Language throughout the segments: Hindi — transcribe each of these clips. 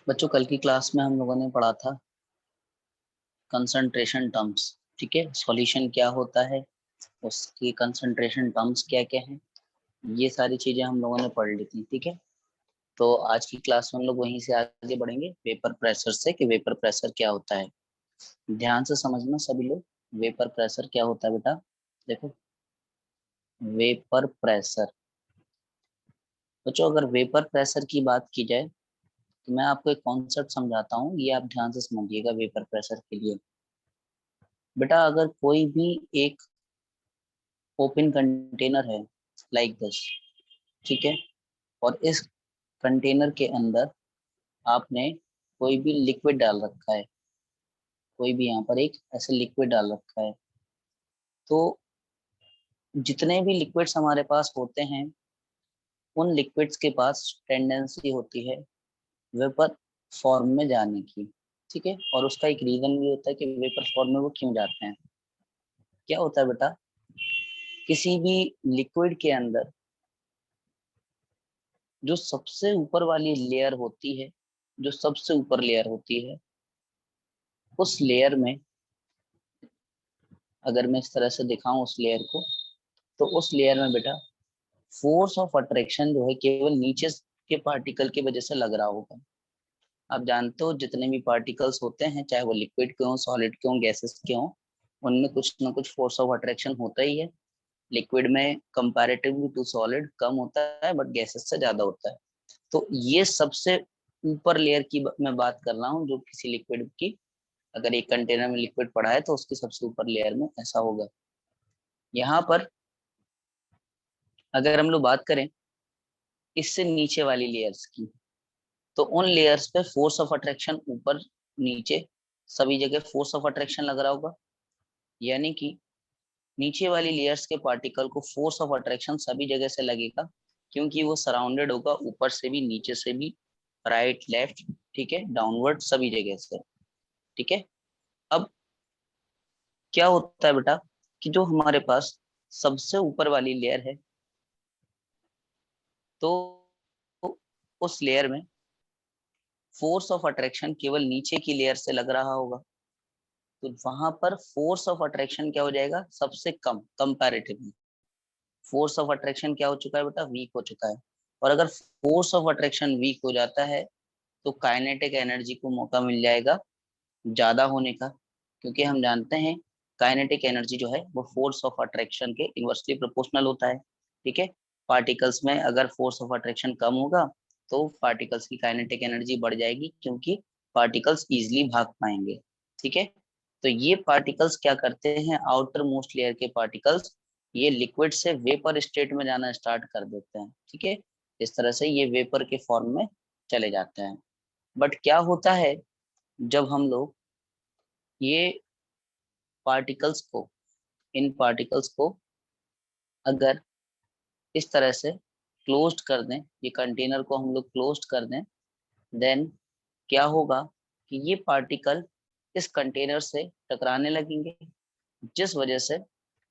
बच्चों कल की क्लास में हम लोगों ने पढ़ा था कंसंट्रेशन टर्म्स। ठीक है, सॉल्यूशन क्या होता है, उसकी कंसंट्रेशन टर्म्स क्या क्या है, ये सारी चीजें हम लोगों ने पढ़ ली थी। ठीक है, तो आज की क्लास में हम लोग वहीं से आगे बढ़ेंगे वेपर प्रेशर से कि वेपर प्रेशर क्या होता है। ध्यान से समझना सभी लोग, वेपर प्रेशर क्या होता है बेटा। देखो, वेपर प्रेशर बच्चों, अगर वेपर प्रेशर की बात की जाए तो मैं आपको एक कॉन्सेप्ट समझाता हूँ, ये आप ध्यान से समझिएगा। वेपर प्रेशर के लिए बेटा, अगर कोई भी एक ओपन कंटेनर है लाइक दिस, ठीक है, और इस कंटेनर के अंदर आपने कोई भी लिक्विड डाल रखा है, कोई भी यहाँ पर एक ऐसे लिक्विड डाल रखा है, तो जितने भी लिक्विड्स हमारे पास होते हैं उन लिक्विड्स के पास टेंडेंसी होती है वेपर फॉर्म में जाने की। ठीक है, और उसका एक रीजन भी होता है कि वेपर फॉर्म में वो क्यों जाते हैं। क्या होता है बेटा, किसी भी लिक्विड के अंदर जो सबसे ऊपर वाली लेयर होती है, जो सबसे ऊपर लेयर होती है, उस लेयर में अगर मैं इस तरह से दिखाऊं उस लेयर को, तो उस लेयर में बेटा फोर्स ऑफ अट्रैक्शन जो है केवल नीचे के पार्टिकल की वजह से लग रहा होगा। आप जानते हो जितने भी पार्टिकल्स होते हैं, चाहे वो लिक्विड के हों, सॉलिड के हों, गैसेस के हों, उनमें कुछ ना कुछ फोर्स ऑफ अट्रैक्शन होता ही है। लिक्विड में कंपैरेटिवली टू सॉलिड कम होता है, बट गैसेस से ज्यादा होता है। तो ये सबसे ऊपर लेयर की मैं बात कर रहा हूँ, जो किसी लिक्विड की, अगर एक कंटेनर में लिक्विड पड़ा है तो उसकी सबसे ऊपर लेयर में ऐसा होगा। यहाँ पर अगर हम लोग बात करें इससे नीचे वाली लेयर्स की, तो उन लेयर्स पे फोर्स ऑफ अट्रैक्शन ऊपर नीचे सभी जगह फोर्स ऑफ अट्रैक्शन लग रहा होगा। यानी कि नीचे वाली लेयर्स के पार्टिकल को फोर्स ऑफ अट्रैक्शन सभी जगह से लगेगा, क्योंकि वो सराउंडेड होगा ऊपर से भी, नीचे से भी, राइट लेफ्ट, ठीक है, डाउनवर्ड, सभी जगह से। ठीक है, अब क्या होता है बेटा कि जो हमारे पास सबसे ऊपर वाली लेयर है, तो उस लेयर में फोर्स ऑफ अट्रैक्शन केवल नीचे की लेयर से लग रहा होगा, तो वहां पर फोर्स ऑफ अट्रैक्शन क्या हो जाएगा, सबसे कम कंपैरेटिवली। फोर्स ऑफ अट्रैक्शन क्या हो चुका है बेटा, वीक हो चुका है। और अगर फोर्स ऑफ अट्रैक्शन वीक हो जाता है तो काइनेटिक एनर्जी को मौका मिल जाएगा ज्यादा होने का, क्योंकि हम जानते हैं काइनेटिक एनर्जी जो है वो फोर्स ऑफ अट्रैक्शन के इनवर्सली प्रोपोर्शनल होता है। ठीक है, पार्टिकल्स में अगर फोर्स ऑफ अट्रैक्शन कम होगा तो पार्टिकल्स की काइनेटिक एनर्जी बढ़ जाएगी, क्योंकि पार्टिकल्स इजिली भाग पाएंगे। ठीक है, तो ये पार्टिकल्स क्या करते हैं, आउटर मोस्ट लेयर के पार्टिकल्स, ये लिक्विड से वेपर स्टेट में जाना स्टार्ट कर देते हैं। ठीक है, इस तरह से ये वेपर के फॉर्म में चले जाते हैं। बट क्या होता है, जब हम लोग ये पार्टिकल्स को, इन पार्टिकल्स को अगर इस तरह से क्लोज्ड कर दें, ये कंटेनर को हम लोग क्लोज्ड कर दें, देन क्या होगा कि ये पार्टिकल इस कंटेनर से टकराने लगेंगे, जिस वजह से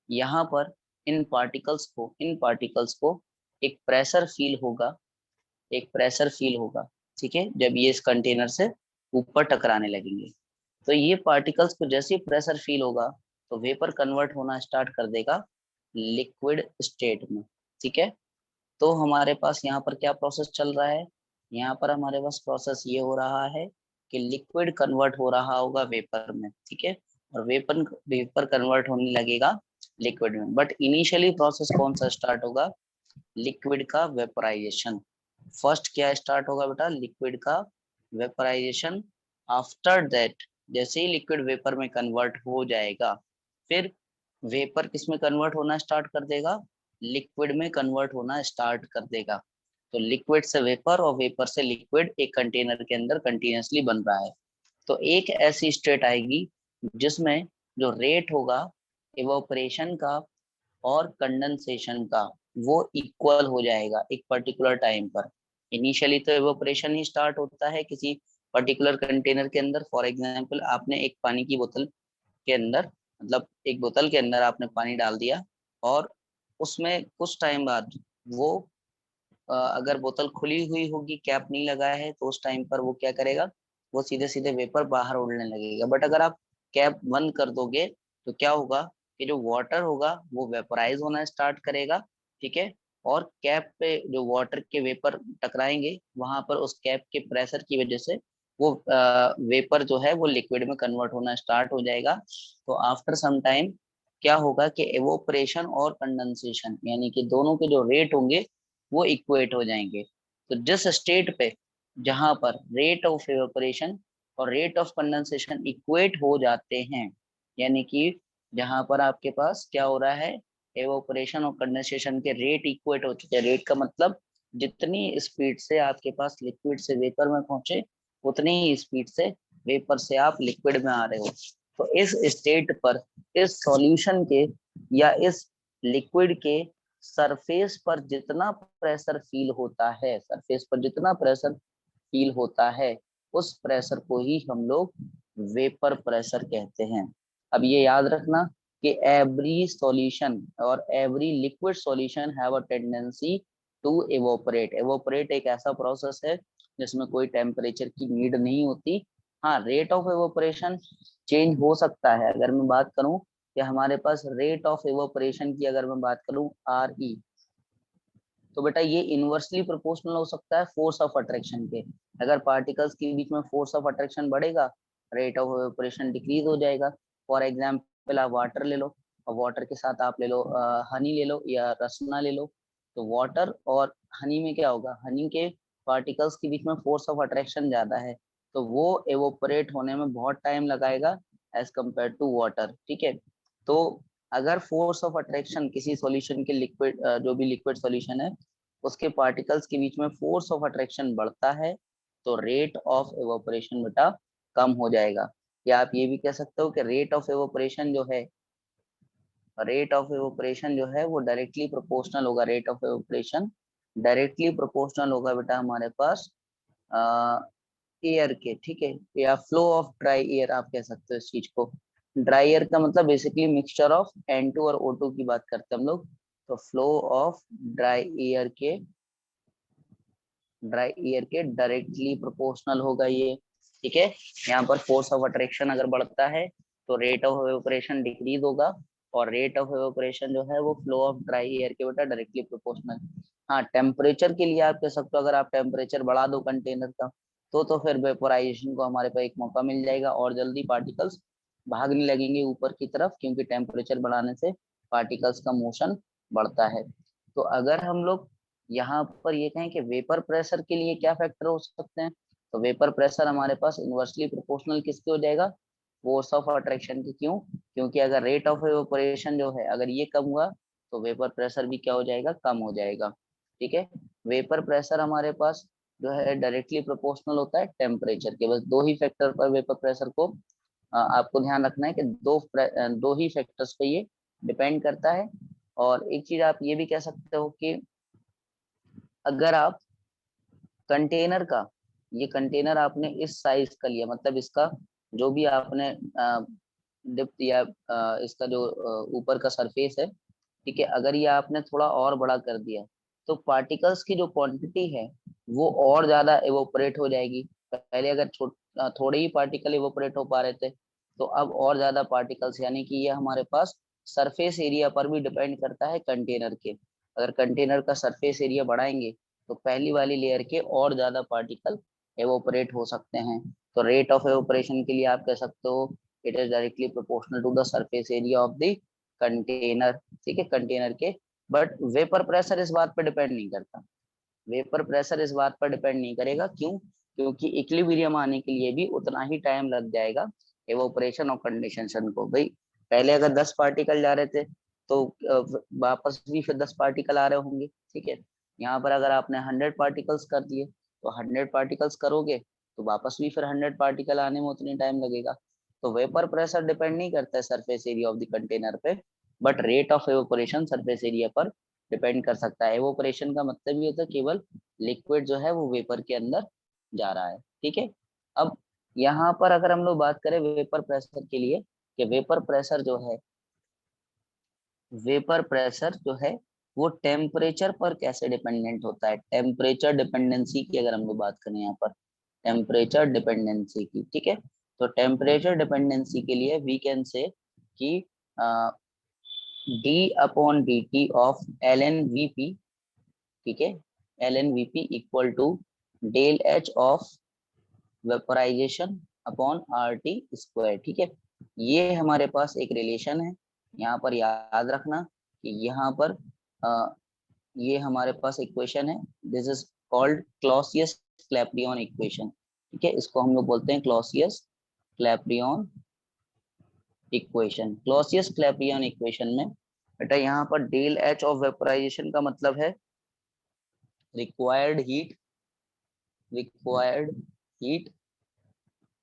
यहाँ पर इन पार्टिकल्स को एक प्रेशर फील होगा, एक प्रेशर फील होगा। ठीक है, जब ये इस कंटेनर से ऊपर टकराने लगेंगे, तो ये पार्टिकल्स को जैसे ही प्रेशर फील होगा तो वेपर कन्वर्ट होना स्टार्ट कर देगा लिक्विड स्टेट में। ठीक है, तो हमारे पास यहाँ पर क्या प्रोसेस चल रहा है, यहाँ पर हमारे पास प्रोसेस ये हो रहा है कि लिक्विड कन्वर्ट हो रहा होगा वेपर में। ठीक है, और वेपर वेपर कन्वर्ट होने लगेगा लिक्विड में, बट इनिशियली प्रोसेस कौन सा स्टार्ट होगा, लिक्विड का वेपराइजेशन। फर्स्ट क्या स्टार्ट होगा बेटा, लिक्विड का वेपराइजेशन। आफ्टर दैट जैसे ही लिक्विड वेपर में कन्वर्ट हो जाएगा, फिर वेपर किस में कन्वर्ट होना स्टार्ट कर देगा, लिक्विड में कन्वर्ट होना स्टार्ट कर देगा। तो लिक्विड से वेपर और वेपर से लिक्विड एक कंटेनर के अंदर कंटिन्यूसली बन रहा है। तो एक ऐसी स्टेट आएगी जिसमें जो रेट होगा इवोपरेशन का और कंडेंसेशन का, वो इक्वल हो जाएगा एक पर्टिकुलर टाइम पर। इनिशियली तो इवोपरेशन ही स्टार्ट होता है किसी पर्टिकुलर कंटेनर के अंदर। फॉर एग्जांपल, आपने एक पानी की बोतल के अंदर, मतलब एक बोतल के अंदर आपने पानी डाल दिया, और उसमें कुछ टाइम बाद वो अगर बोतल खुली हुई होगी, कैप नहीं लगाया है, तो उस टाइम पर वो क्या करेगा, वो सीधे सीधे वेपर बाहर उड़ने लगेगा। बट अगर आप कैप बंद कर दोगे तो क्या होगा कि जो वाटर होगा वो वेपराइज होना स्टार्ट करेगा, ठीक है। और कैप पे जो वाटर के वेपर टकराएंगे, वहां पर उस कैप के प्रेशर की वजह से वो वेपर जो है वो लिक्विड में कन्वर्ट होना स्टार्ट हो जाएगा। तो आफ्टर सम टाइम क्या होगा कि एवोपरेशन और कंडेंसेशन, यानी कि दोनों के जो रेट होंगे वो इक्वेट हो जाएंगे। तो जिस स्टेट पे जहां पर रेट ऑफ एवोपरेशन और रेट ऑफ कंडेंसेशन इक्वेट हो जाते हैं, यानी कि जहां पर आपके पास क्या हो रहा है, एवोपरेशन और कंडेंसेशन के रेट इक्वेट हो चुके हैं। रेट का मतलब जितनी स्पीड से आपके पास लिक्विड से वेपर में पहुंचे, उतनी ही स्पीड से वेपर से आप लिक्विड में आ रहे हो। तो इस स्टेट पर इस सॉल्यूशन के या इस लिक्विड के सरफेस पर जितना प्रेशर फील होता है, सरफेस पर जितना प्रेशर फील होता है, उस प्रेशर को ही हम लोग वेपर प्रेशर कहते हैं। अब ये याद रखना कि एवरी सॉल्यूशन और every liquid solution have a tendency to evaporate. Evaporate एक ऐसा प्रोसेस है जिसमें कोई टेम्परेचर की नीड नहीं होती। हाँ, रेट ऑफ एवोपरेशन चेंज हो सकता है। अगर मैं बात करूं कि हमारे पास रेट ऑफ एवोपरेशन की अगर मैं बात करूं RE, तो बेटा ये इनवर्सली प्रोपोर्शनल हो सकता है फोर्स ऑफ अट्रैक्शन के। अगर पार्टिकल्स के बीच में फोर्स ऑफ अट्रैक्शन बढ़ेगा, रेट ऑफ एवोपरेशन डिक्रीज हो जाएगा। फॉर एग्जाम्पल आप वाटर ले लो, और वाटर के साथ आप ले लो हनी ले लो या रसना ले लो। तो वाटर और हनी में क्या होगा, हनी के पार्टिकल्स के बीच में फोर्स ऑफ अट्रैक्शन ज्यादा है, तो वो एवोपरेट होने में बहुत टाइम लगाएगा एज कम्पेयर टू वाटर, ठीक है। तो अगर फोर्स ऑफ अट्रैक्शन किसी सॉल्यूशन के लिक्विड, जो भी लिक्विड सॉल्यूशन है, उसके पार्टिकल्स के बीच में फोर्स ऑफ अट्रैक्शन बढ़ता है, तो रेट ऑफ एवोपरेशन बेटा कम हो जाएगा। या आप ये भी कह सकते हो कि रेट ऑफ एवोपरेशन जो है, रेट ऑफ एवोपरेशन जो है वो डायरेक्टली प्रोपोर्शनल होगा। Rate of evaporation directly proportional होगा बेटा हमारे पास एयर के, ठीक है। या फ्लो ऑफ ड्राई एयर आप कह सकते हो इस चीज को। ड्राई एयर का मतलब बेसिकली मिक्सचर ऑफ N2 और O2 की बात करते हैं हम लोग। तो फ्लो ऑफ ड्राई एयर के, ड्राई एयर के डायरेक्टली प्रोपोर्शनल होगा ये, ठीक है। यहाँ पर फोर्स ऑफ अट्रैक्शन अगर बढ़ता है तो रेट ऑफ एवोपरेशन डिक्रीज होगा, और रेट ऑफ एवोपरेशन जो है वो फ्लो ऑफ ड्राई एयर के बेटा डायरेक्टली प्रोपोर्शनल। हाँ, टेम्परेचर के लिए आप कह सकते हो, अगर आप टेम्परेचर बढ़ा दो कंटेनर का, तो फिर वेपोराइजेशन को हमारे पास एक मौका मिल जाएगा और जल्दी पार्टिकल्स भागने लगेंगे ऊपर की तरफ, क्योंकि टेम्परेचर बढ़ाने से पार्टिकल्स का मोशन बढ़ता है। तो अगर हम लोग यहाँ पर ये कहें कि वेपर प्रेशर के लिए क्या फैक्टर हो सकते हैं, तो वेपर प्रेशर हमारे पास इनवर्सली प्रोपोर्शनल किसके हो जाएगा, फोर्स ऑफ अट्रैक्शन के। क्यों? क्योंकि अगर रेट ऑफ एवोपरेशन जो है अगर ये कम हुआ, तो वेपर प्रेशर भी क्या हो जाएगा, कम हो जाएगा, ठीक है। वेपर प्रेशर हमारे पास जो है डायरेक्टली प्रोपोर्शनल होता है टेम्परेचर के। बस दो ही फैक्टर पर वेपर प्रेशर को आपको ध्यान रखना है कि दो ही फैक्टर्स पे ये डिपेंड करता है। और एक चीज आप ये भी कह सकते हो कि अगर आप कंटेनर का, ये कंटेनर आपने इस साइज का लिया, मतलब इसका जो भी आपने डिप्थ या इसका जो ऊपर का सरफेस है, ठीक है, अगर ये आपने थोड़ा और बड़ा कर दिया, तो पार्टिकल्स की जो क्वांटिटी है वो और ज्यादा एवोपरेट हो जाएगी। पहले अगर थोड़े ही पार्टिकल एवोपरेट हो पा रहे थे, तो अब और ज्यादा पार्टिकल्स, यानी कि ये हमारे पास सरफेस एरिया पर भी डिपेंड करता है कंटेनर के। अगर कंटेनर का सरफेस एरिया बढ़ाएंगे, तो पहली वाली लेयर के और ज्यादा पार्टिकल एवोपरेट हो सकते हैं। तो रेट ऑफ एवोपरेशन के लिए आप कह सकते हो it is directly proportional to the surface area of the container, ठीक है, कंटेनर के। बट वेपर प्रेशर इस बात पर डिपेंड नहीं करता। वेपर प्रेशर इस बात पर डिपेंड नहीं करेगा। क्यों? क्योंकि इक्विलिब्रियम आने के लिए भी उतना ही टाइम लग जाएगा एवोपरेशन और कंडेंसेशन को। भाई पहले अगर 10 पार्टिकल जा रहे थे, तो वापस भी फिर 10 पार्टिकल आ रहे होंगे, ठीक है। यहाँ पर अगर आपने 100 पार्टिकल्स कर दिए, तो 100 पार्टिकल्स करोगे तो वापस भी फिर 100 पार्टिकल आने में उतनी टाइम लगेगा। तो वेपर प्रेशर डिपेंड नहीं करता है surface area of the container पे, but rate of evaporation surface area पर डिपेंड कर सकता है। एवोपरेशन का मतलब ये होता है केवल लिक्विड जो है वो वेपर के अंदर जा रहा है, ठीक है। अब यहाँ पर अगर हम लोग बात करें वेपर प्रेशर के लिए, कि वेपर प्रेशर जो है, वेपर प्रेशर जो है वो टेम्परेचर पर कैसे डिपेंडेंट होता है, टेम्परेचर डिपेंडेंसी की अगर हम लोग बात करें यहाँ पर, टेम्परेचर डिपेंडेंसी की, ठीक है। तो टेम्परेचर डिपेंडेंसी के लिए वी कैन से कि D upon D T of L N V P, ठीक है, L N V P equal to del H of vaporisation upon R T square, ठीक है। ये हमारे पास एक रिलेशन है, यहाँ पर याद रखना कि यहाँ पर ये हमारे पास इक्वेशन है, this is called Clausius Clapeyron equation, ठीक है। इसको हम लोग बोलते हैं Clausius Clapeyron equation. Clausius Clapeyron equation में बेटा यहाँ पर डेल एच ऑफ वेपराइजेशन का मतलब है required heat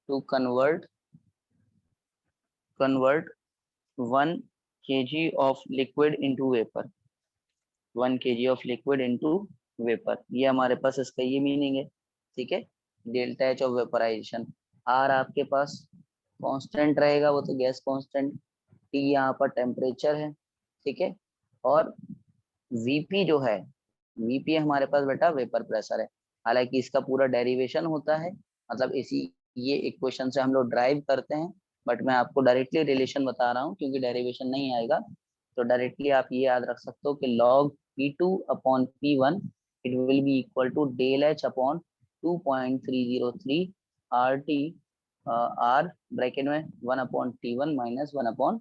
to convert 1 kg of liquid into vapor, 1 kg of liquid into vapor, ये हमारे पास इसका ये मीनिंग है, ठीक है। Delta H of vaporisation, R आपके पास कांस्टेंट रहेगा, वो तो गैस कांस्टेंट, टी यहाँ पर टेम्परेचर है, ठीक है। और वीपी जो है, वीपी हमारे पास बेटा वेपर प्रेशर है। हालांकि इसका पूरा डेरिवेशन होता है, मतलब इसी ये इक्वेशन से हम लोग ड्राइव करते हैं, बट मैं आपको डायरेक्टली रिलेशन बता रहा हूँ क्योंकि डेरिवेशन नहीं आएगा। तो डायरेक्टली आप ये याद रख सकते हो कि log P2 upon P1 it will be equal to del H upon 2.303 R T, R bracket में 1 upon T1 minus 1 upon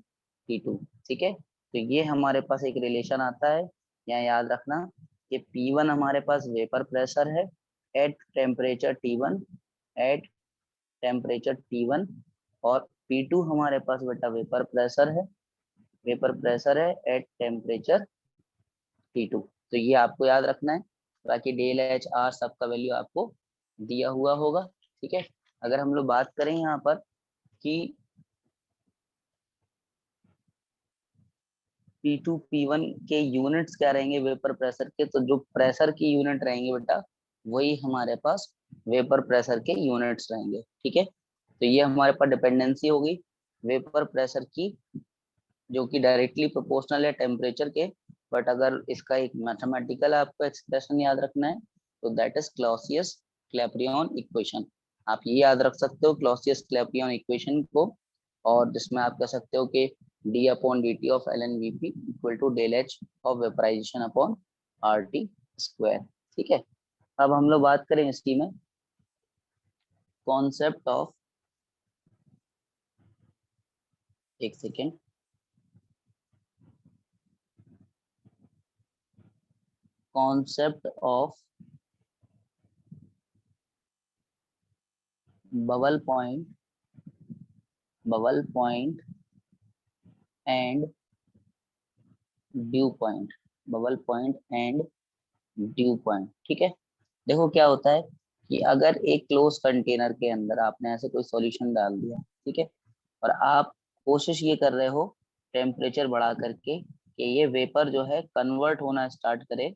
T2, ठीक है। तो ये हमारे पास एक रिलेशन आता है, यहाँ याद रखना कि P1 हमारे पास वेपर प्रेशर है at temperature T1, at temperature T1, और P2 हमारे पास बेटा वेपर प्रेशर है एट टेम्परेचर T2। तो ये आपको याद रखना है, बाकी डेल एच आर सबका वैल्यू आपको दिया हुआ होगा, ठीक है। अगर हम लोग बात करें यहाँ पर कि P2 P1 के यूनिट्स क्या रहेंगे वेपर प्रेशर के, तो जो प्रेशर की यूनिट रहेंगे बेटा वही हमारे पास वेपर प्रेशर के यूनिट्स रहेंगे, ठीक है। तो ये हमारे पास डिपेंडेंसी होगी वेपर प्रेशर की, जो कि डायरेक्टली प्रोपोर्शनल है टेम्परेचर के। बट अगर इसका एक मैथमेटिकल आपको एक्सप्रेशन याद रखना है तो that is Clausius Clapeyron equation. आप ये याद रख सकते हो क्लॉसियस क्लैपेरियन इक्वेशन को, और जिसमें आप कह सकते हो कि D upon D T of L N V P equal to del H of vaporisation upon R T square, ठीक है। अब हम लोग बात करें इसकी में कॉन्सेप्ट ऑफ, एक second, concept of bubble point and dew point, bubble point and dew point, ठीक है। देखो क्या होता है कि अगर एक क्लोज कंटेनर के अंदर आपने ऐसे कोई सॉल्यूशन डाल दिया, ठीक है, और आप कोशिश ये कर रहे हो टेम्परेचर बढ़ा करके कि ये वेपर जो है कन्वर्ट होना स्टार्ट करे,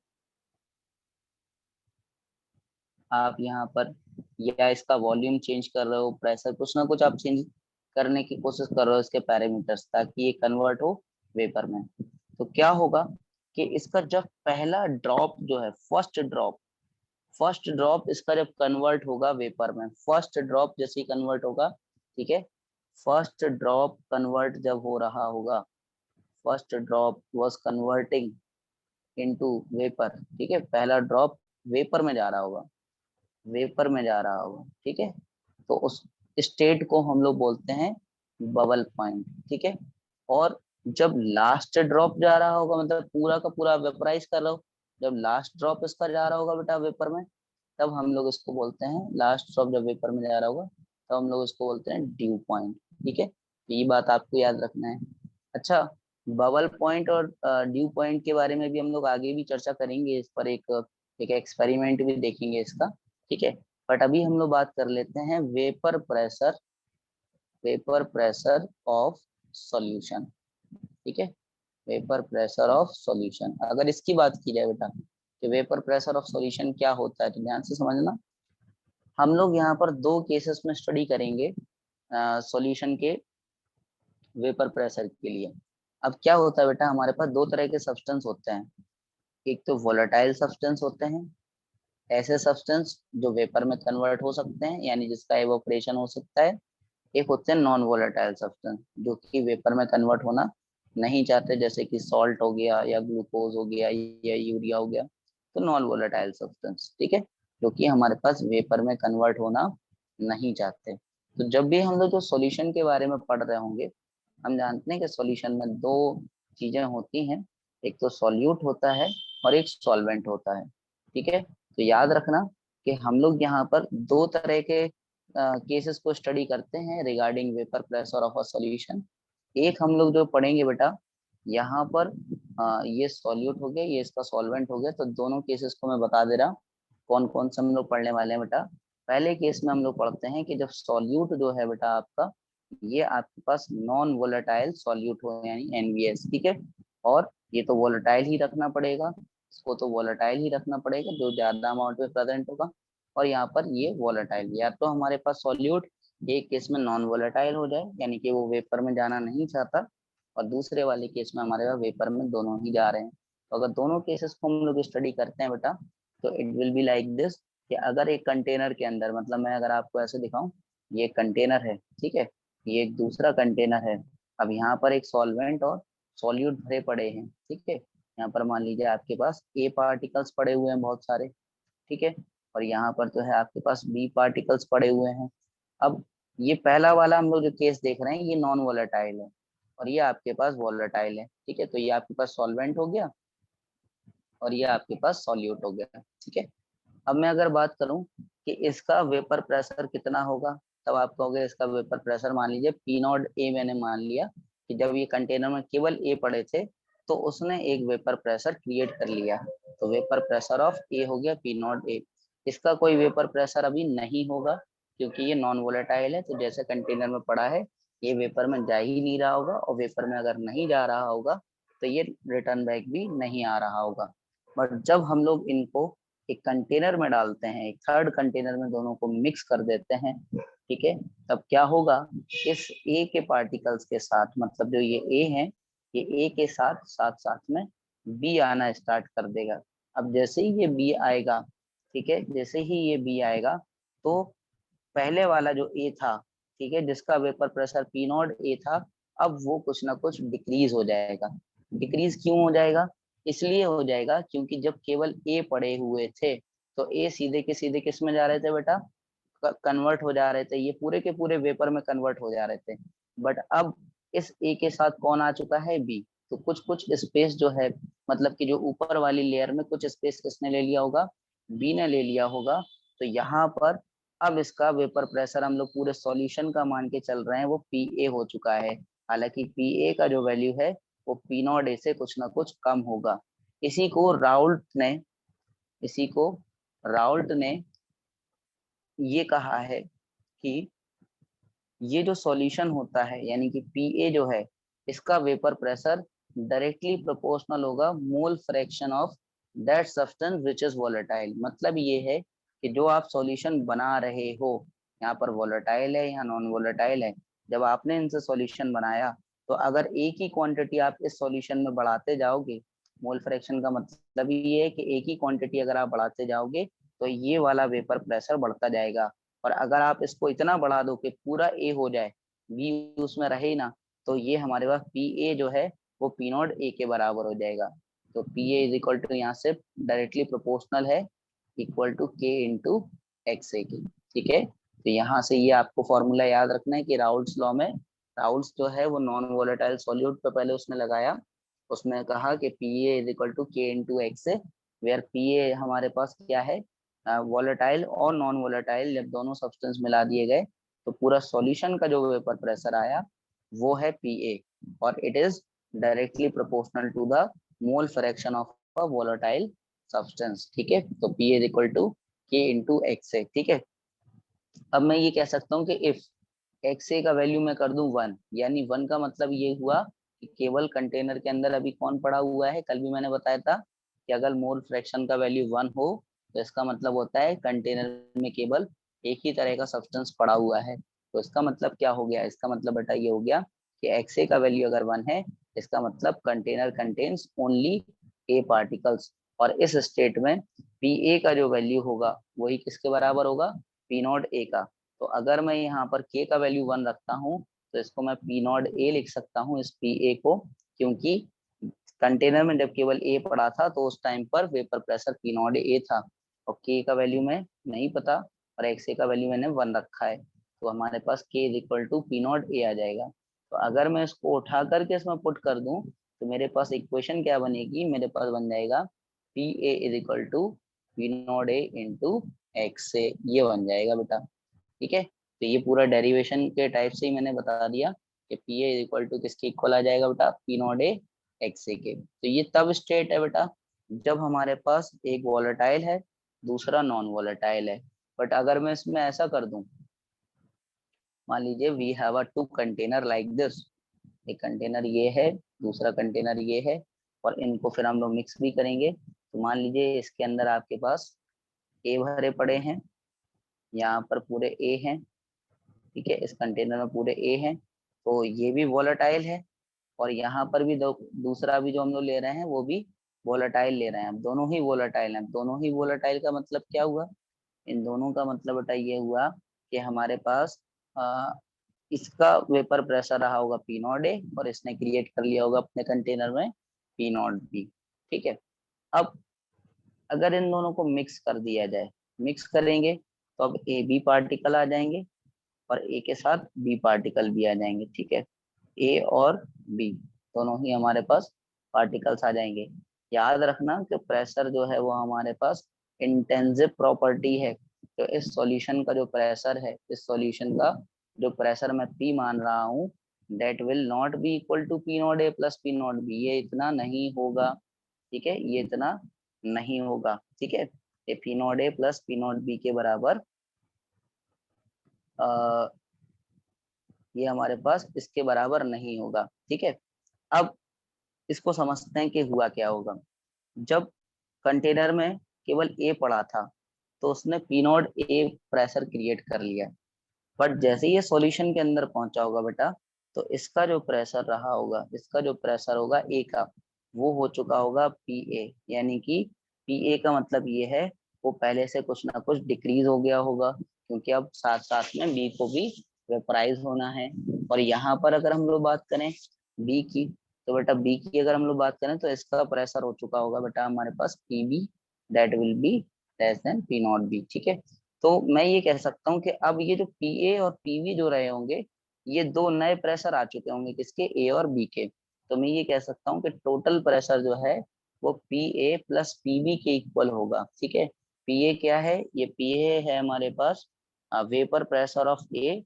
आप यहाँ पर या इसका वॉल्यूम चेंज कर रहे हो, प्रेशर कुछ ना कुछ आप चेंज करने की कोशिश कर रहे हो इसके पैरामीटर्स, ताकि ये कन्वर्ट हो वेपर में। तो क्या होगा कि इसका जब पहला ड्रॉप जो है, फर्स्ट ड्रॉप इसका जब कन्वर्ट होगा वेपर में, फर्स्ट ड्रॉप जैसे ही कन्वर्ट होगा, ठीक है, फर्स्ट ड्रॉप कन्वर्ट जब हो रहा होगा, first drop was converting into vapour, ठीक है, पहला ड्रॉप वेपर में जा रहा होगा, ठीक है। तो उस स्टेट को हम लोग बोलते हैं बबल पॉइंट, ठीक है। और जब लास्ट ड्रॉप जा रहा होगा, मतलब पूरा का पूरा वेपराइज कर रहा हो, जब लास्ट ड्रॉप इसका जा रहा होगा बेटा वेपर में, तब हम लोग इसको बोलते हैं, लास्ट ड्रॉप जब वेपर में जा रहा होगा तब हम लोग इसको बोलते हैं ड्यू पॉइंट, ठीक है। ये बात आपको याद रखना है। अच्छा, बबल पॉइंट और ड्यू पॉइंट के बारे में भी हम लोग आगे भी चर्चा करेंगे, इस पर एक एक्सपेरिमेंट भी देखेंगे इसका, ठीक है। बट अभी हम लोग बात कर लेते हैं वेपर प्रेशर ऑफ सॉल्यूशन, ठीक है, वेपर प्रेशर ऑफ सॉल्यूशन। अगर इसकी बात की जाए बेटा कि वेपर प्रेशर ऑफ सॉल्यूशन क्या होता है, तो ध्यान से समझना। हम लोग यहाँ पर दो केसेस में स्टडी करेंगे सॉल्यूशन के वेपर प्रेशर के लिए। अब क्या होता है बेटा, हमारे पास दो तरह के सब्सटेंस होते हैं, एक तो वोलेटाइल सब्सटेंस होते हैं, ऐसे सब्सटेंस जो वेपर में कन्वर्ट हो सकते हैं यानी जिसका एवोपरेशन हो सकता है। एक होते हैं नॉन वोलेटाइल सब्सटेंस जो कि वेपर में कन्वर्ट होना नहीं चाहते, जैसे कि सॉल्ट हो गया या ग्लूकोज हो गया या यूरिया हो गया, तो नॉन वोलेटाइल सब्सटेंस, ठीक है, जो कि हमारे पास वेपर में कन्वर्ट होना नहीं चाहते। तो जब भी हम लोग जो सॉल्यूशन के बारे में पढ़ रहे होंगे, हम जानते हैं कि सॉल्यूशन में दो चीजें होती हैं, एक तो सॉल्यूट होता है और एक सॉल्वेंट होता है, ठीक है। तो याद रखना कि हम लोग यहाँ पर दो तरह के केसेस को स्टडी करते हैं regarding vapour pressure of a solution. एक हम लोग जो पढ़ेंगे बेटा, यहाँ पर ये सॉल्यूट हो गया, ये इसका सॉल्वेंट हो गया, तो दोनों केसेस को मैं बता दे रहा कौन कौन से हम लोग पढ़ने वाले हैं बेटा। पहले केस में हम लोग पढ़ते हैं कि जब सॉल्यूट जो है बेटा आपका, ये आपके पास नॉन वोलेटाइल सॉल्यूट हो यानी एनवीएस, ठीक है। और ये तो वोलेटाइल ही रखना पड़ेगा, इसको तो वोलेटाइल ही रखना पड़ेगा जो ज्यादा अमाउंट में प्रेजेंट होगा। और यहाँ पर ये वोलेटाइल, या तो हमारे पास सॉल्यूट एक केस में नॉन वोलेटाइल हो जाए यानी कि वो वेपर में जाना नहीं चाहता, और दूसरे वाले केस में हमारे पास वेपर में दोनों ही जा रहे हैं। तो अगर दोनों केसेस को हम लोग स्टडी करते हैं बेटा, तो it will be like this कि अगर एक कंटेनर के अंदर, मतलब मैं अगर आपको ऐसे दिखाऊं, ये कंटेनर है, ठीक है, ये एक दूसरा कंटेनर है। अब यहाँ पर एक सॉल्वेंट और सॉल्यूट भरे पड़े हैं, ठीक है। यहाँ पर मान लीजिए आपके पास ए पार्टिकल्स पड़े हुए हैं बहुत सारे, ठीक है, और यहाँ पर तो है आपके पास बी पार्टिकल्स पड़े हुए हैं। अब ये पहला वाला हम लोग जो केस देख रहे हैं ये नॉन वोलेटाइल है, और ये आपके पास वोलेटाइल है, ठीक है। तो ये आपके पास सॉल्वेंट हो गया और ये आपके पास सॉल्यूट हो गया, ठीक है। अब मैं अगर बात करूं कि इसका वेपर प्रेशर कितना होगा, तब आप कहोगे इसका वेपर प्रेशर मान लीजिए पी नॉट ए, मैंने मान लिया कि जब ये कंटेनर में केवल ए पड़े थे तो उसने एक वेपर प्रेशर क्रिएट कर लिया, तो वेपर प्रेशर ऑफ ए हो गया पी नॉट ए। इसका कोई वेपर प्रेशर अभी नहीं होगा क्योंकि ये नॉन वोलेटाइल है, तो जैसे कंटेनर में पड़ा है ये वेपर में जा ही नहीं रहा होगा, और वेपर में अगर नहीं जा रहा होगा तो ये रिटर्न बैक भी नहीं आ रहा होगा। बट जब हम लोग इनको एक कंटेनर में डालते हैं, एक थर्ड कंटेनर में दोनों को मिक्स कर देते हैं, ठीक है, तब क्या होगा, इस ए के पार्टिकल्स के साथ, मतलब जो ये ए है, ये ए के साथ साथ साथ में बी आना स्टार्ट कर देगा। अब जैसे ही ये बी आएगा, ठीक है, जैसे ही ये बी आएगा, तो पहले वाला जो ए था, ठीक है, जिसका vapour pressure P not a था, अब वो कुछ ना कुछ डिक्रीज हो जाएगा। डिक्रीज क्यों हो जाएगा, इसलिए हो जाएगा क्योंकि जब केवल ए पड़े हुए थे तो ए सीधे के सीधे किस में जा रहे थे बेटा, कन्वर्ट हो जा रहे थे, ये पूरे के पूरे वेपर में कन्वर्ट हो जा रहे थे। बट अब इस ए के साथ कौन आ चुका है, बी, तो कुछ कुछ स्पेस जो है, मतलब कि जो ऊपर वाली लेयर में कुछ स्पेस किसने ले लिया होगा, बी ने ले लिया होगा। तो यहाँ पर अब इसका वेपर प्रेशर हम लोग पूरे सॉल्यूशन का मान के चल रहे हैं वो पी ए हो चुका है, हालांकि पी ए का जो वैल्यू है वो पी नॉट ए से कुछ ना कुछ कम होगा। इसी को राउल्ट ने इसी को राउल्ट ने ये कहा है कि ये जो सॉल्यूशन होता है यानी कि पी ए जो है, इसका वेपर प्रेशर डायरेक्टली प्रोपोर्शनल होगा मोल fraction of that substance which is volatile. मतलब ये है कि जो आप सॉल्यूशन बना रहे हो, यहाँ पर वोलेटाइल है यहाँ नॉन वोलेटाइल है, जब आपने इनसे सॉल्यूशन बनाया तो अगर एक ही क्वांटिटी आप इस सॉल्यूशन में बढ़ाते जाओगे, मोल फ्रैक्शन का मतलब ये है कि एक ही क्वांटिटी अगर आप बढ़ाते जाओगे तो ये वाला वेपर प्रेशर बढ़ता जाएगा। और अगर आप इसको इतना बढ़ा दो कि पूरा ए हो जाए, बी उसमें रहे ही ना, तो ये हमारे पास पी ए जो है वो पी नॉट ए के बराबर हो जाएगा। तो P A is equal to यहाँ से डायरेक्टली प्रोपोर्शनल है इक्वल टू के इंटू एक्स ए की, ठीक है। तो यहाँ से ये आपको फॉर्मूला याद रखना है कि राउल्ट्स लॉ में, राउल्ट्स जो है वो नॉन वोलेटाइल सॉल्यूट पे पहले उसने लगाया, उसने कहा कि P A is equal to के into x a, where p a हमारे पास क्या है, वोलेटाइल और नॉन वोलेटाइल, जब दोनों सब्सटेंस मिला दिए गए तो पूरा सॉल्यूशन का जो वेपर प्रेशर आया वो है पी ए, और it is directly proportional to the mole fraction of a volatile substance, ठीक है। तो पी इज इक्वल टू के इंटू एक्स ए, ठीक है। अब मैं ये कह सकता हूँ कि इफ एक्स ए का वैल्यू मैं कर दूं 1, यानी 1 का मतलब ये हुआ कि केवल कंटेनर के अंदर अभी कौन पड़ा हुआ है, कल भी मैंने बताया था कि अगर मोल फ्रैक्शन का वैल्यू 1 हो तो इसका मतलब होता है कंटेनर में केवल एक ही तरह का सब्सटेंस पड़ा हुआ है। तो इसका मतलब क्या हो गया, इसका मतलब बेटा ये हो गया कि एक्स ए का वैल्यू अगर 1 है, इसका मतलब कंटेनर कंटेन्स ओनली ए पार्टिकल्स, और इस स्टेट में पी ए का जो वैल्यू होगा वही किसके बराबर होगा, पी नॉट ए का। तो अगर मैं यहाँ पर के का वैल्यू 1 रखता हूँ तो इसको मैं पी नॉट ए लिख सकता हूँ, इस पी ए को, क्योंकि कंटेनर में जब केवल ए पड़ा था तो उस टाइम पर vapour pressure P not a था और के का वैल्यू मैं नहीं पता और एक्स ए का वैल्यू मैंने 1 रखा है, तो हमारे पास k is equal to P not a आ जाएगा। तो अगर मैं इसको उठा करके इसमें पुट कर दूं तो मेरे पास इक्वेशन क्या बनेगी, मेरे पास बन जाएगा p A is equal to P not a into x a, ये बन जाएगा बेटा। ठीक है, तो ये पूरा डेरिवेशन के टाइप से ही मैंने बता दिया कि P A is equal to किसके इक्वल आ जाएगा बेटा, P not a x A के। तो ये तब स्टेट है बेटा जब हमारे पास एक वॉलेटाइल है दूसरा नॉन वॉलेटाइल है। बट अगर मैं इसमें ऐसा कर दूं, मान लीजिए we have a two container like this, एक कंटेनर ये है दूसरा कंटेनर ये है और इनको फिर हम लोग मिक्स भी करेंगे। तो मान लीजिए इसके अंदर आपके पास ए भरे पड़े हैं, यहाँ पर पूरे ए हैं, ठीक है, इस कंटेनर में पूरे ए हैं, तो ये भी वॉलेटाइल है और यहाँ पर भी दूसरा भी जो हम लोग ले रहे हैं वो भी वॉलेटाइल ले रहे हैं। अब दोनों ही वॉलेटाइल हैं, दोनों ही वॉलेटाइल का मतलब क्या हुआ, इन दोनों का मतलब बेटा ये हुआ कि हमारे पास इसका वेपर प्रेशर रहा होगा पी नॉट ए और इसने क्रिएट कर लिया होगा अपने कंटेनर में पी नॉट बी। ठीक है, अब अगर इन दोनों को मिक्स कर दिया जाए, मिक्स करेंगे तो अब ए बी पार्टिकल आ जाएंगे और ए के साथ बी पार्टिकल भी आ जाएंगे। ठीक है, ए और बी दोनों ही हमारे पास पार्टिकल्स आ जाएंगे। याद रखना कि प्रेशर जो है वो हमारे पास इंटेंसिव प्रॉपर्टी है, तो इस सॉल्यूशन का जो प्रेशर है, इस सॉल्यूशन का जो प्रेशर मैं पी मान रहा हूँ, that will not be equal to P not A plus P not B, ये इतना नहीं होगा। ठीक है, ये इतना नहीं होगा। ठीक है, ये P not A plus P not be के बराबर ये हमारे पास इसके बराबर नहीं होगा। ठीक है, अब इसको समझते हैं कि हुआ क्या होगा। जब कंटेनर में केवल ए पड़ा था तो उसने P not a pressure create कर लिया, बट जैसे ही ये सॉल्यूशन के अंदर पहुंचा होगा बेटा तो इसका जो प्रेशर रहा होगा, इसका जो प्रेशर होगा ए का, वो हो चुका होगा पी ए, यानी कि पी ए का मतलब ये है वो पहले से कुछ ना कुछ डिक्रीज हो गया होगा, क्योंकि अब साथ साथ में बी को भी वेपराइज होना है। और यहाँ पर अगर हम लोग बात करें बी की, तो बेटा बी की अगर हम लोग बात करें तो इसका प्रेशर हो चुका होगा बेटा हमारे पास p b, that will be less than p not b. ठीक है, तो मैं ये कह सकता हूँ कि अब ये जो पीए और पीवी जो रहे होंगे ये दो नए प्रेशर आ चुके होंगे किसके, ए और बी के। तो मैं ये कह सकता हूँ कि टोटल प्रेशर जो है वो पी ए प्लस पीवी के इक्वल होगा। ठीक है, पीए क्या है, ये पीए है हमारे पास vapour pressure of a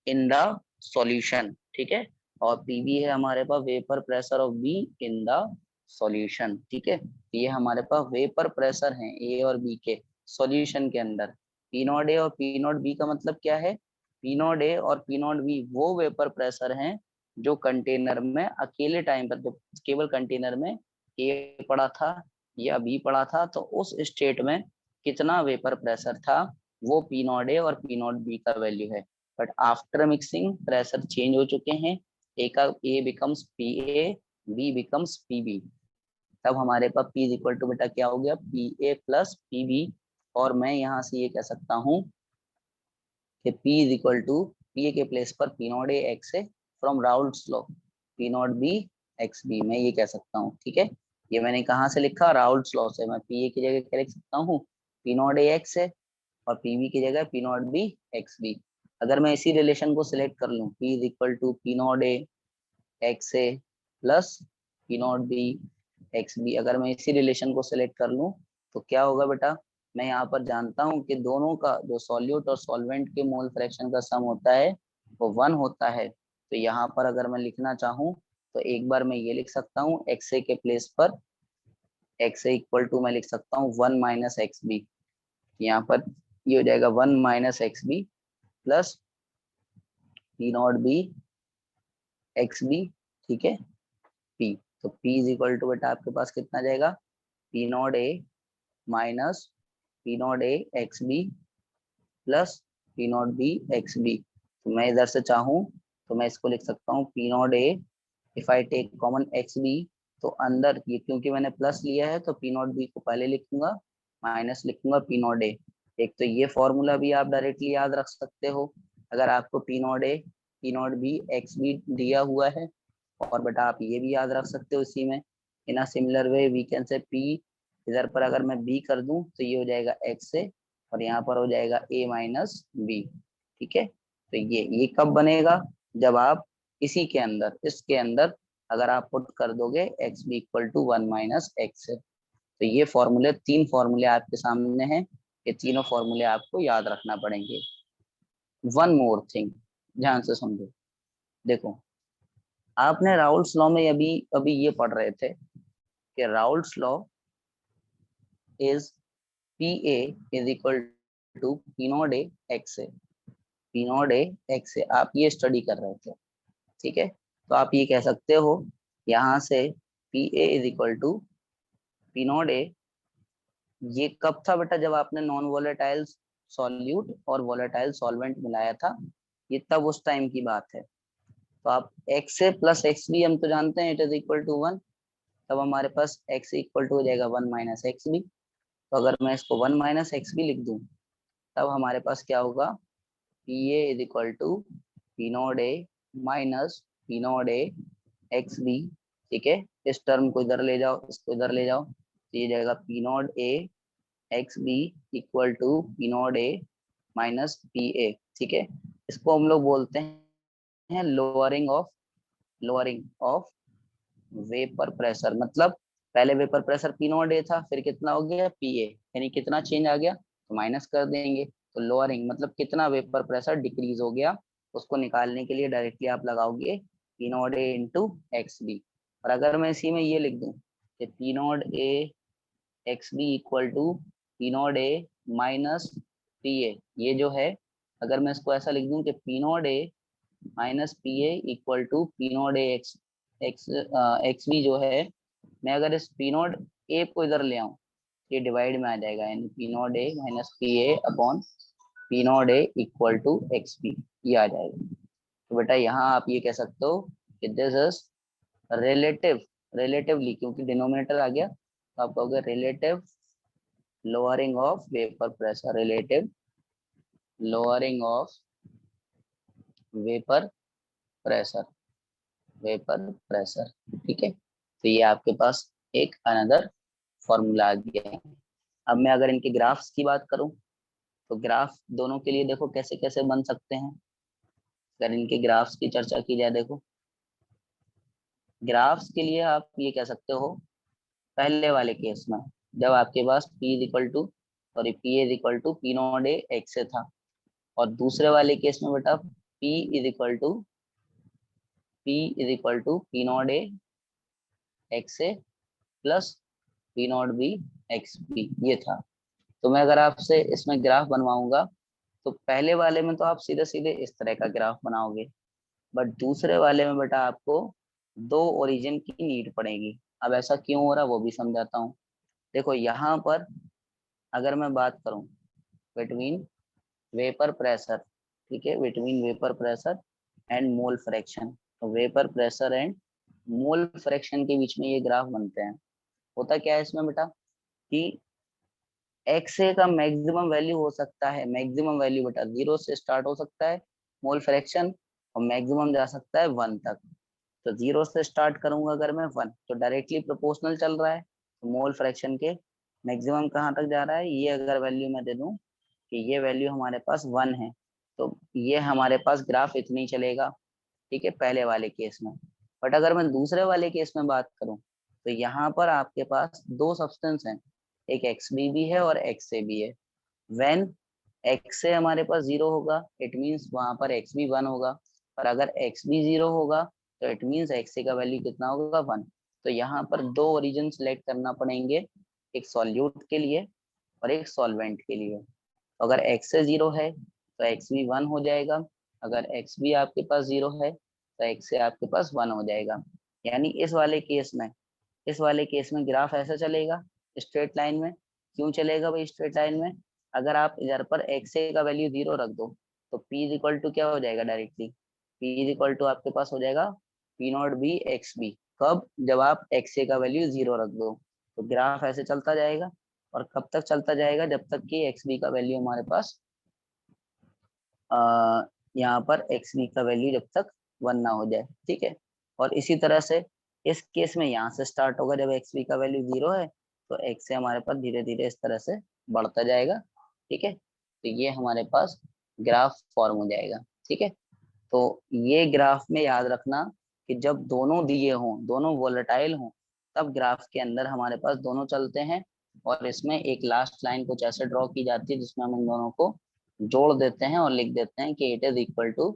in the solution. ठीक है, और पीवी है हमारे पास vapour pressure of b in the solution. ठीक है, ये हमारे पास वेपर प्रेशर हैं ए और बी के सॉल्यूशन के अंदर। पी नॉट ए और पी नॉट बी का मतलब क्या है, पी नॉट ए और पी नॉट बी वो वेपर प्रेशर हैं जो कंटेनर में अकेले टाइम पर, जब केवल कंटेनर में ए पड़ा था या बी पड़ा था तो उस स्टेट में कितना वेपर प्रेशर था, वो पी नॉट ए और पी नॉट बी का वैल्यू है। But after mixing pressure change हो चुके हैं, ए का a becomes p a, b becomes p b, तब हमारे पास पी इज इक्वल टू बेटा क्या हो गया, p a plus p b. और मैं यहाँ से ये कह सकता हूँ कि p is equal to p a के प्लेस पर p not a x a from Raoult's law, P not be x B, मैं ये कह सकता हूँ। ठीक है, ये मैंने कहाँ से लिखा, राउल्ट्स लॉ से। मैं पी ए की जगह क्या लिख सकता हूँ, पी नॉट ए एक्स है और पी बी की जगह P not be x B. अगर मैं इसी रिलेशन को सिलेक्ट कर लूँ, P is equal to P not a x A plus P not be x B, अगर मैं इसी रिलेशन को सिलेक्ट कर लूँ तो क्या होगा बेटा, मैं यहाँ पर जानता हूँ कि दोनों का जो सॉल्यूट और सॉल्वेंट के मोल फ्रैक्शन का सम होता है वो 1 होता है। तो यहाँ पर अगर मैं लिखना चाहूँ तो एक बार मैं ये लिख सकता हूँ एक्स ए के प्लेस पर एक्स ए इक्वल टू मैं लिख सकता हूँ 1 माइनस एक्स बी, यहाँ पर ये हो जाएगा 1 minus X B plus P not be x B. ठीक है, पी, तो पी इज इक्वल टू बेटा आपके पास कितना जाएगा, P not A minus P not a X B plus P not be x B. तो मैं इधर से चाहूँ तो मैं इसको लिख सकता हूँ P not A, if I take common X B तो अंदर ये क्योंकि मैंने प्लस लिया है तो पी नॉट बी को पहले लिखूंगा, माइनस लिखूंगा पी नॉट ए। एक तो ये फॉर्मूला भी आप डायरेक्टली याद रख सकते हो, अगर आपको P not A P not be x B दिया हुआ है, और बेटा आप ये भी याद रख सकते हो इसी में, in a similar way we can say p, इधर पर अगर मैं बी कर दूं तो ये हो जाएगा एक्स से, और यहाँ पर हो जाएगा ए माइनस बी। ठीक है, तो ये कब बनेगा, जब आप इसी के अंदर इसके अंदर अगर आप पुट कर दोगे X B equal to one minus X है। तो ये फॉर्मूले, तीन फॉर्मूले आपके सामने हैं, ये तीनों फॉर्मूले आपको याद रखना पड़ेंगे। वन मोर थिंग, ध्यान से समझो। देखो, आपने राउल्स लॉ में अभी अभी ये पढ़ रहे थे कि Raoult's law is p A is equal to P not a x A, P not a x a, आप ये स्टडी कर रहे थे। ठीक है, तो आप ये कह सकते हो यहाँ से P A is equal to P not A, ये कब था बेटा, जब आपने नॉन वोलेटाइल सॉल्यूट और वोलेटाइल सॉल्वेंट मिलाया था, ये तब उस टाइम की बात है। तो आप एक्स ए प्लस एक्स बी हम तो जानते हैं it is equal to one, तब हमारे पास एक्स इक्वल टू हो जाएगा वन माइनस एक्स बी। तो अगर मैं इसको वन माइनस एक्स बी लिख दूं, तब हमारे पास क्या होगा, P A is equal to P not A minus P not a X B. ठीक है, इस टर्म को इधर ले जाओ, इसको इधर ले जाओ, तो ये जाएगा P not a X B equal to P not A minus P A. ठीक है, इसको हम लोग बोलते हैं लोअरिंग ऑफ वेपर प्रेशर। मतलब पहले vapour pressure P not a था, फिर कितना हो गया पी ए, यानी कितना चेंज आ गया, तो माइनस कर देंगे। तो लोअरिंग मतलब कितना वेपर प्रेशर डिक्रीज हो गया, उसको निकालने के लिए डायरेक्टली आप लगाओगे P not a into X B. और अगर मैं इसी में ये लिख दूं कि P not a X B equal to P not A minus P A, ये जो है, अगर मैं इसको ऐसा लिख दूं कि P not A minus P A equal to P not a X X X B जो है, मैं अगर इस पी नॉट ए को इधर ले आऊं, ये डिवाइड में आ जाएगा, यानी P not A minus P A upon P not A equal to X B, ये आ जाएगा। तो बेटा यहाँ आप ये कह सकते हो कि दिस इज रिलेटिवली, क्योंकि डिनोमिनेटर आ गया, तो आप कहोगे relative lowering of vapour pressure, relative lowering of vapour pressure, vapour pressure. ठीक है, तो ये आपके पास एक अनदर फॉर्मूला आ गया है। अब मैं अगर इनके ग्राफ्स की बात करूं, तो ग्राफ दोनों के लिए देखो कैसे कैसे बन सकते हैं। अगर इनके ग्राफ्स की चर्चा की जाए, देखो ग्राफ्स के लिए आप ये कह सकते हो, पहले वाले केस में जब आपके पास p is equal to sorry P is equal to P not a X से था, और दूसरे वाले केस में बेटा p is equal to P not a x A plus P not be x B, ये था। तो मैं अगर आपसे इसमें ग्राफ बनवाऊंगा, तो पहले वाले में तो आप सीधे सीधे इस तरह का ग्राफ बनाओगे, बट दूसरे वाले में बेटा आपको दो ओरिजिन की नीड पड़ेगी। अब ऐसा क्यों हो रहा है वो भी समझाता हूँ। देखो यहाँ पर अगर मैं बात करूँ बिटवीन वेपर प्रेशर, ठीक है, between vapour pressure and mole fraction, तो vapour pressure and mole fraction के बीच में ये ग्राफ बनते हैं। होता क्या है इसमें बेटा कि एक्स ए का मैक्सिमम वैल्यू हो सकता है, मैक्सिमम वैल्यू बेटा 0 से स्टार्ट हो सकता है मोल फ्रैक्शन, और मैक्सिमम जा सकता है 1 तक। तो 0 से स्टार्ट करूंगा अगर मैं 1, तो डायरेक्टली प्रोपोर्शनल चल रहा है, तो मोल फ्रैक्शन के मैक्सिमम कहाँ तक जा रहा है, ये अगर वैल्यू मैं दे दूं कि ये वैल्यू हमारे पास 1 है, तो ये हमारे पास ग्राफ इतना ही चलेगा। ठीक है, पहले वाले केस में। बट अगर मैं दूसरे वाले केस में बात करूं, तो यहाँ पर आपके पास दो सब्सटेंस हैं, एक एक्स बी भी है और एक्स ए भी है। व्हेन एक्स ए हमारे पास 0 होगा, इट मीन्स वहां पर एक्स बी 1 होगा, और अगर एक्स बी 0 होगा तो इट मीन्स एक्स ए का वैल्यू कितना होगा 1। तो यहाँ पर दो ओरिजिन सिलेक्ट करना पड़ेंगे, एक सॉल्यूट के लिए और एक सॉल्वेंट के लिए। अगर एक्स ए 0 है तो एक्स बी 1 हो जाएगा, अगर एक्स बी आपके पास 0 है तो एक्स ए आपके पास 1 हो जाएगा। यानी इस वाले केस में ग्राफ ऐसा चलेगा स्ट्रेट लाइन में। क्यों चलेगा भाई स्ट्रेट लाइन में, अगर आप इधर पर एक्स ए का वैल्यू 0 रख दो, तो p इज इक्वल टू क्या हो जाएगा directly, p is equal to आपके पास हो जाएगा P not be x B. कब? जब आप XA का वैल्यू 0 रख दो। तो ग्राफ ऐसे चलता जाएगा और कब तक चलता जाएगा? जब तक कि XB का वैल्यू हमारे पास यहाँ पर XB का वैल्यू जब तक 1 ना हो जाए, ठीक है। और इसी तरह से इस केस में यहाँ से स्टार्ट होगा, जब XB का वैल्यू 0 है तो XA हमारे पास धीरे धीरे इस तरह से बढ़ता जाएगा, ठीक है। तो ये हमारे पास ग्राफ फॉर्म हो जाएगा, ठीक है। तो ये ग्राफ में याद रखना कि जब दोनों दिए हों, दोनों वोलेटाइल हों, तब ग्राफ के अंदर हमारे पास दोनों चलते हैं और इसमें एक लास्ट लाइन कुछ ऐसे ड्रॉ की जाती है जिसमें हम इन दोनों को जोड़ देते हैं और लिख देते हैं कि it is equal to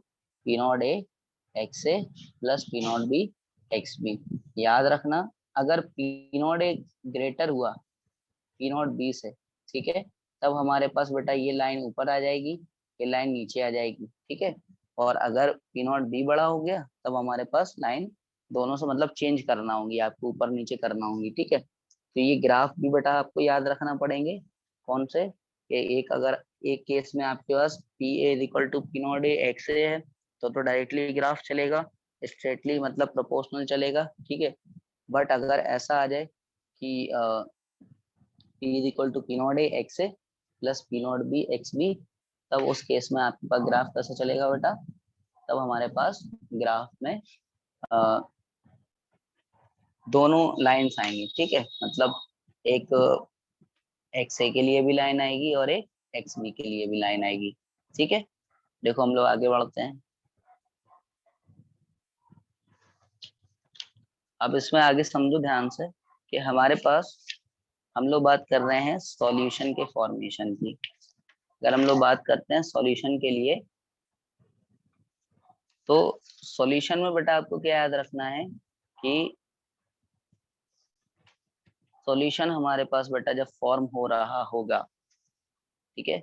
P not a x A plus P not be x B. याद रखना, अगर पी नॉट ए ग्रेटर हुआ पी नॉट बी से, ठीक है, तब हमारे पास बेटा ये लाइन ऊपर आ जाएगी, ये लाइन नीचे आ जाएगी, ठीक है। और अगर पी नॉट बी बड़ा हो गया तब हमारे पास लाइन दोनों से मतलब चेंज करना होगी, आपको ऊपर नीचे करना होगी, ठीक है। तो ये ग्राफ भी बेटा आपको याद रखना पड़ेंगे। कौन से? एक अगर एक केस में आपके पास p A equal to P not a x a है तो डायरेक्टली ग्राफ चलेगा, स्ट्रेटली मतलब प्रोपोर्शनल चलेगा, ठीक है। बट अगर ऐसा आ जाए कि p is equal to P not a x A plus P not be x b, तब उस केस में आपके पास ग्राफ कैसे चलेगा बेटा? तब हमारे पास ग्राफ में आ, दोनों लाइंस आएंगी, ठीक है। मतलब एक एक्स ए के लिए भी लाइन आएगी और एक एक्स बी के लिए भी लाइन आएगी, ठीक है। देखो हम लोग आगे बढ़ते हैं। अब इसमें आगे समझो ध्यान से कि हमारे पास हम लोग बात कर रहे हैं सॉल्यूशन के फॉर्मेशन की। अगर हम लोग बात करते हैं सॉल्यूशन के लिए, तो सॉल्यूशन में बेटा आपको क्या याद रखना है कि सॉल्यूशन हमारे पास बेटा जब फॉर्म हो रहा होगा, ठीक है,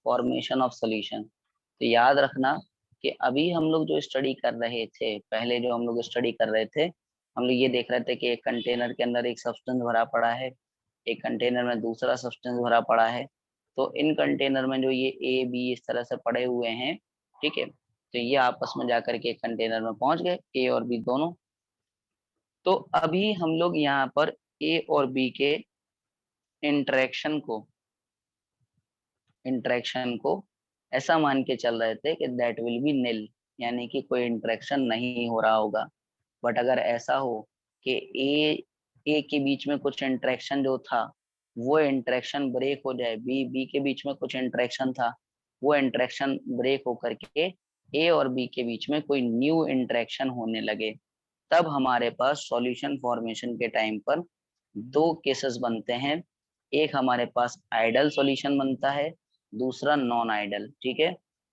फॉर्मेशन ऑफ सॉल्यूशन, तो याद रखना कि अभी हम लोग जो स्टडी कर रहे थे, पहले जो हम लोग स्टडी कर रहे थे, हम लोग ये देख रहे थे कि एक कंटेनर के अंदर एक सब्सटेंस भरा पड़ा है, एक कंटेनर में दूसरा सब्सटेंस भरा पड़ा है। तो इन कंटेनर में जो ये ए बी इस तरह से पड़े हुए हैं, ठीक है, तो ये आपस में जाकर के एक कंटेनर में पहुंच गए, ए और बी दोनों। तो अभी हम लोग यहाँ पर ए और बी के इंटरेक्शन को ऐसा मान के चल रहे थे कि दैट विल बी निल, यानी कि कोई इंटरेक्शन नहीं हो रहा होगा। बट अगर ऐसा हो कि ए के बीच में कुछ इंटरेक्शन जो था वो इंटरेक्शन ब्रेक हो जाए, बी के बीच में कुछ इंटरेक्शन था, वो इंटरेक्शन ब्रेक होकर के ए और बी के बीच में कोई न्यू इंटरेक्शन होने लगे, तब हमारे पास सॉल्यूशन फॉर्मेशन के टाइम पर दो केसेस बनते हैं। एक हमारे पास आइडल सॉल्यूशन बनता है, दूसरा नॉन आइडल, ठीक है।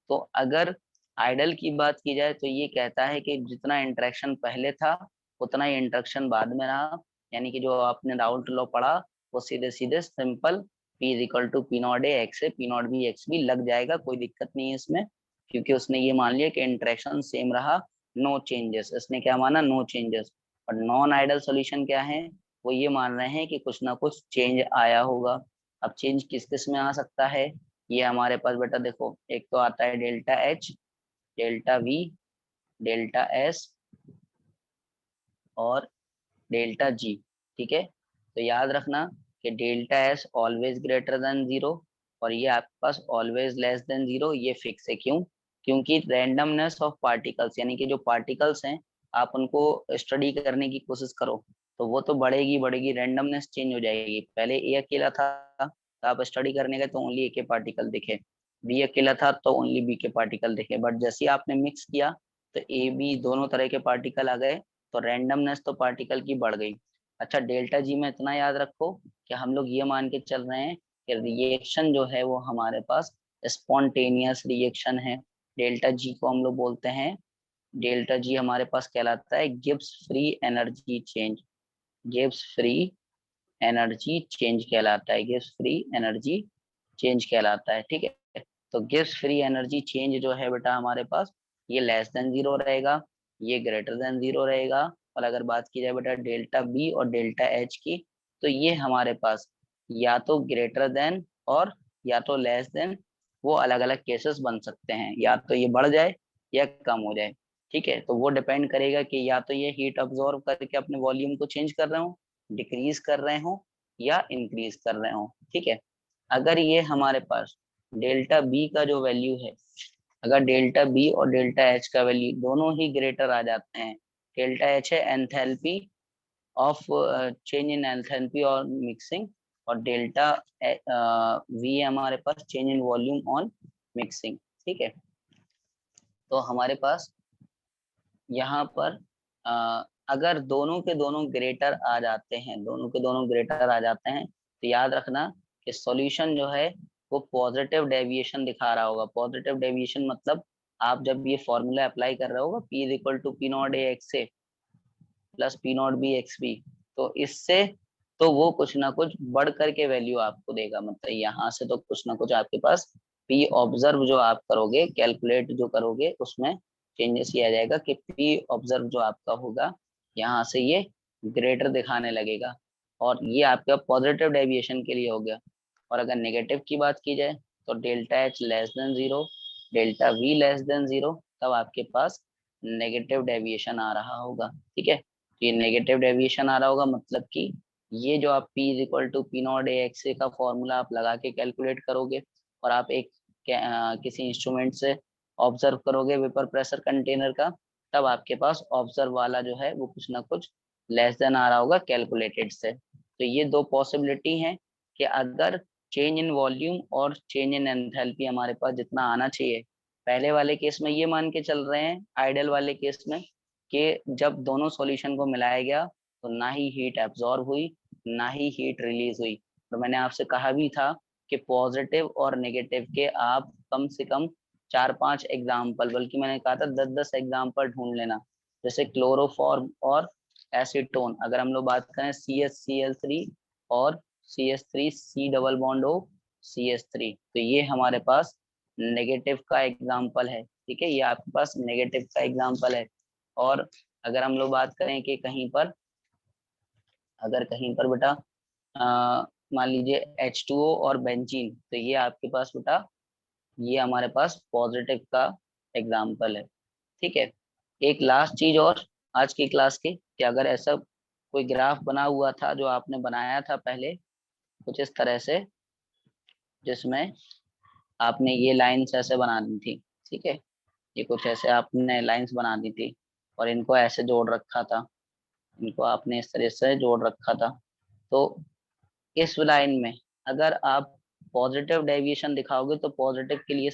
तो अगर आइडल की बात की जाए तो ये कहता है कि जितना इंटरेक्शन पहले था उतना ही इंटरेक्शन बाद में रहा, यानी कि जो आपने राउल्ट लॉ पढ़ा वो सीधे सीधे simple P is equal to P not a x A P not be x B लग जाएगा, कोई दिक्कत नहीं है इसमें, क्योंकि उसने ये मान लिया कि इंटरेक्शन सेम रहा, नो चेंजेस। इसने क्या माना? No changes. और नॉन आइडल सॉल्यूशन क्या है? वो ये मान रहे हैं कि कुछ ना कुछ चेंज आया होगा। अब चेंज किस किस में आ सकता है? ये हमारे पास बेटा देखो, एक तो आता है delta H, delta we, delta S और डेल्टा जी, ठीक है। तो याद रखना कि delta S always greater than zero और ये आपके पास ऑलवेज लेस देन जीरो, ये फिक्स है। क्यों? क्योंकि रैंडमनेस ऑफ पार्टिकल्स, यानी कि जो पार्टिकल्स हैं आप उनको स्टडी करने की कोशिश करो तो वो तो बढ़ेगी बढ़ेगी, रैंडमनेस चेंज हो जाएगी। पहले ए अकेला था तो आप स्टडी करने गए तो ओनली ए के पार्टिकल दिखे, बी अकेला था तो ओनली बी के पार्टिकल दिखे, बट जैसे ही आपने मिक्स किया तो ए बी दोनों तरह के पार्टिकल आ गए, तो रैंडमनेस तो पार्टिकल की बढ़ गई। अच्छा, डेल्टा जी में इतना याद रखो कि हम लोग ये मान के चल रहे हैं कि रिएक्शन जो है वो हमारे पास स्पॉन्टेनियस रिएक्शन है। डेल्टा जी को हम लोग बोलते हैं, डेल्टा जी हमारे पास कहलाता है Gibbs free energy change, Gibbs free energy change कहलाता है, गिब्स फ्री एनर्जी चेंज कहलाता है, ठीक है। तो गिब्स फ्री एनर्जी चेंज जो है बेटा हमारे पास ये लेस देन जीरो रहेगा, ये ग्रेटर देन जीरो रहेगा। और अगर बात की जाए बेटा डेल्टा बी और डेल्टा एच की, तो ये हमारे पास या तो ग्रेटर देन और या तो लेस देन, वो अलग अलग केसेस बन सकते हैं, या तो ये बढ़ जाए या कम हो जाए। ठीक है। तो वो डिपेंड करेगा कि या तो ये हीट अब्जॉर्ब करके अपने वॉल्यूम को चेंज कर रहे हो, डिक्रीज कर रहे हो या इंक्रीज कर रहे हो। ठीक है। अगर ये हमारे पास डेल्टा बी का जो वैल्यू है, अगर डेल्टा बी और डेल्टा एच का वैल्यू दोनों ही ग्रेटर आ जाते हैं, डेल्टा एच है enthalpy of change in enthalpy और मिक्सिंग, और डेल्टा वी है हमारे पास change in volume on mixing. ठीक है। तो हमारे पास यहाँ पर अगर दोनों के दोनों ग्रेटर आ जाते हैं, दोनों के दोनों ग्रेटर आ जाते हैं, तो याद रखना कि सॉल्यूशन जो है वो पॉजिटिव डेविएशन दिखा रहा होगा। पॉजिटिव डेविएशन मतलब आप जब ये फॉर्मूला अप्लाई कर रहे होगा, P is equal to P not a x A plus P not be x B, तो इससे तो वो कुछ ना कुछ बढ़ करके वैल्यू आपको देगा। मतलब यहाँ से तो कुछ ना कुछ आपके पास पी ऑब्जर्व जो आप करोगे, कैलकुलेट जो करोगे, उसमें चेंजेस ये आ जाएगा कि पी ऑब्जर्व जो आपका होगा यहाँ से ये ग्रेटर दिखाने लगेगा, और ये आपका पॉजिटिव डेविएशन के लिए हो गया। और अगर नेगेटिव की बात की जाए तो delta H less than zero, delta we less than zero, तब आपके पास नेगेटिव डेविएशन आ रहा होगा। ठीक है। तो ये नेगेटिव डेविएशन आ रहा होगा मतलब कि ये जो आप P is equal to P not a x a का फॉर्मूला आप लगा के कैलकुलेट करोगे, और आप एक किसी इंस्ट्रूमेंट से ऑब्जर्व करोगे वेपर प्रेशर कंटेनर का, तब आपके पास ऑब्जर्व वाला जो है वो कुछ ना कुछ लेस देन आ रहा होगा कैलकुलेटेड से। तो ये दो पॉसिबिलिटी हैं कि अगर चेंज इन वॉल्यूम और चेंज इन एंथैल्पी हमारे पास जितना आना चाहिए, पहले वाले केस में ये मान के चल रहे हैं, आइडियल वाले केस में, कि जब दोनों सॉल्यूशन को मिलाया गया तो ना ही हीट एब्जॉर्ब हुई ना ही हीट रिलीज हुई। तो मैंने आपसे कहा भी था कि पॉजिटिव और नेगेटिव के आप कम से कम 4-5 एग्जाम्पल, बल्कि मैंने कहा था 10-10 एग्जाम्पल ढूंढ लेना। जैसे क्लोरोफॉर्म और एसीटोन, अगर हम लोग बात करें CH Cl3 और CH3 C double bond O CH3, तो ये हमारे पास नेगेटिव का एग्जाम्पल है। ठीक है, ये आपके पास नेगेटिव का एग्जाम्पल है। और अगर हम लोग बात करें कि कहीं पर, अगर कहीं पर बेटा मान लीजिए H2O और बेंजीन, तो ये आपके पास बेटा ये हमारे पास पॉजिटिव का एग्जाम्पल है। ठीक है। एक लास्ट चीज और आज की क्लास की, कि अगर ऐसा कोई ग्राफ बना हुआ था जो आपने बनाया था पहले कुछ इस तरह से, जिसमें आपने ये लाइंस ऐसे बना दी थी। ठीक है, ये कुछ ऐसे आपने लाइंस बना दी थी और इनको ऐसे जोड़ रखा था, इनको आपने इस तरह से जोड़ रखा था। तो इस लाइन में अगर आप पॉजिटिव डेविएशन दिखाओगे तो पॉजिटिव के लिए